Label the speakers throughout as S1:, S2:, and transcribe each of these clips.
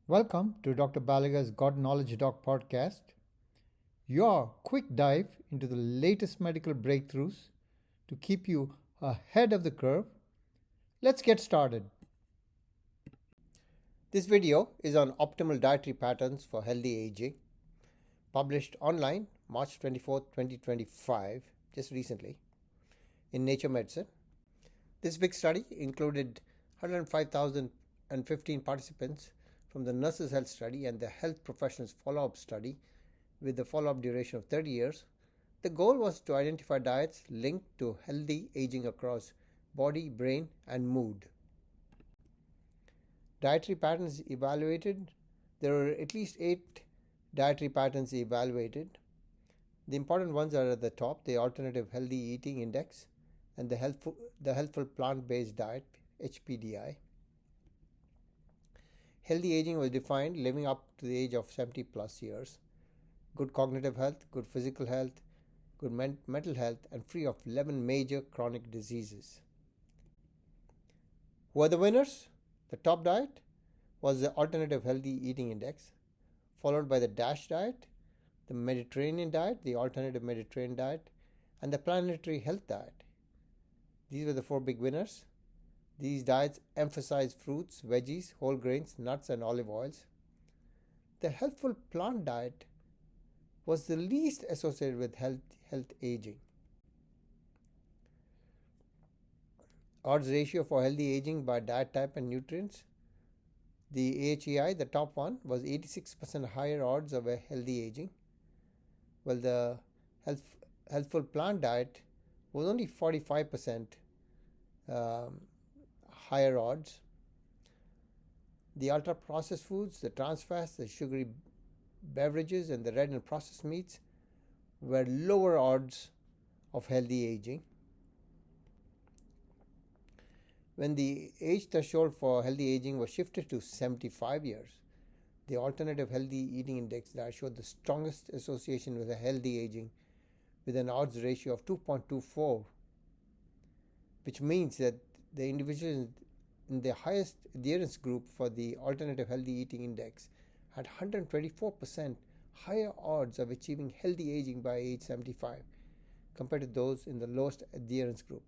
S1: Welcome to Dr. Balaga's God Knowledge Doc podcast, your quick dive into the latest medical breakthroughs to keep you ahead of the curve. Let's get started. This video is on optimal dietary patterns for healthy aging, published online March 24th, 2025, just recently, in Nature Medicine. This big study included 105,015 participants from the Nurses' Health Study and the Health Professionals Follow-up Study with a follow-up duration of 30 years. The goal was to identify diets linked to healthy aging across body, brain, and mood. Dietary patterns evaluated. There were at least 8 dietary patterns evaluated. The important ones are at the top: the Alternative Healthy Eating Index and the Healthful Plant-Based Diet, hPDI. Healthy aging was defined living up to the age of 70 plus years, good cognitive health, good physical health, good mental health, and free of 11 major chronic diseases. Who are the winners? The top diet was the Alternative Healthy Eating Index, followed by the DASH diet, the Mediterranean diet, the Alternative Mediterranean diet, and the Planetary Health diet. These were the 4 big winners. These diets emphasize fruits, veggies, whole grains, nuts, and olive oils. The Healthful Plant Diet was the least associated with health aging. Odds ratio for healthy aging by diet type and nutrients. The AHEI, the top one, was 86% higher odds of a healthy aging, while the Healthful Plant Diet was only 45% higher odds. The ultra-processed foods, the trans fats, the sugary beverages, and the red and processed meats were lower odds of healthy aging. When the age threshold for healthy aging was shifted to 75 years, the Alternative Healthy Eating Index that showed the strongest association with a healthy aging with an odds ratio of 2.24, which means that the individuals in the highest adherence group for the Alternative Healthy Eating Index had 124% higher odds of achieving healthy aging by age 75 compared to those in the lowest adherence group.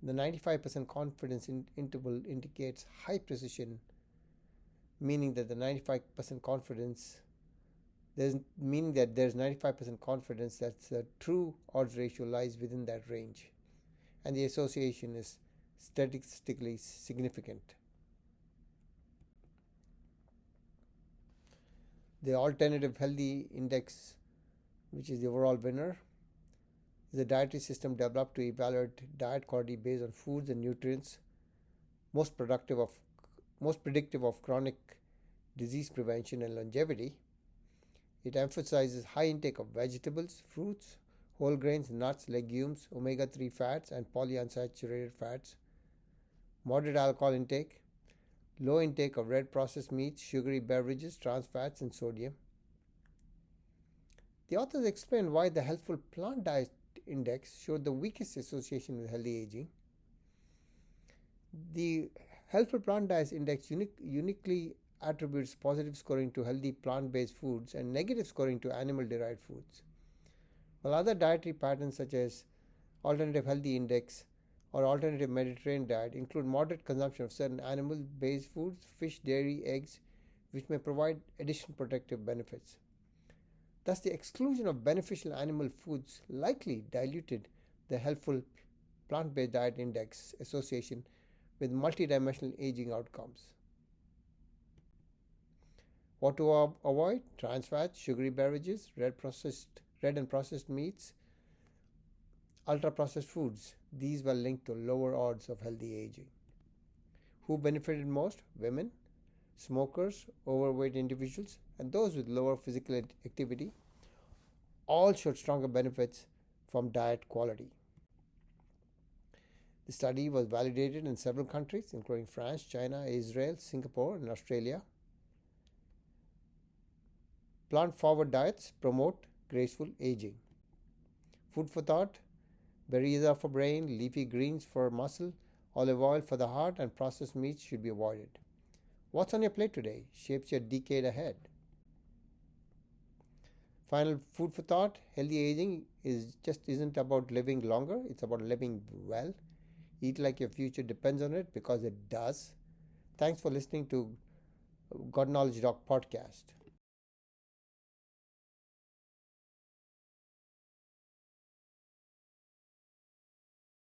S1: The 95% confidence interval indicates high precision, meaning that there's 95% confidence that the true odds ratio lies within that range, and the association is statistically significant. The Alternative Healthy Index, which is the overall winner, is a dietary system developed to evaluate diet quality based on foods and nutrients most predictive of chronic disease prevention and longevity. It emphasizes high intake of vegetables, fruits, whole grains, nuts, legumes, omega-3 fats, and polyunsaturated fats, moderate alcohol intake, low intake of red processed meats, sugary beverages, trans fats, and sodium. The authors explain why the Healthful Plant Diet Index showed the weakest association with healthy aging. The Healthful Plant Diet Index uniquely attributes positive scoring to healthy plant-based foods and negative scoring to animal-derived foods, while other dietary patterns such as Alternative Healthy Index or Alternative Mediterranean diet include moderate consumption of certain animal-based foods, fish, dairy, eggs, which may provide additional protective benefits. Thus, the exclusion of beneficial animal foods likely diluted the Healthful Plant-Based Diet Index association with multidimensional aging outcomes. What to avoid? Trans fats, sugary beverages, red and processed meats, ultra-processed foods. These were linked to lower odds of healthy aging. Who benefited most? Women, smokers, overweight individuals, and those with lower physical activity all showed stronger benefits from diet quality. The study was validated in several countries, including France, China, Israel, Singapore, and Australia. Plant-forward diets promote graceful aging. Food for thought: berries are for brain, leafy greens for muscle, olive oil for the heart, and processed meats should be avoided. What's on your plate today shapes your decade ahead. Final food for thought: healthy aging isn't about living longer, it's about living well. Eat like your future depends on it, because it does. Thanks for listening to God Knowledge Doc podcast.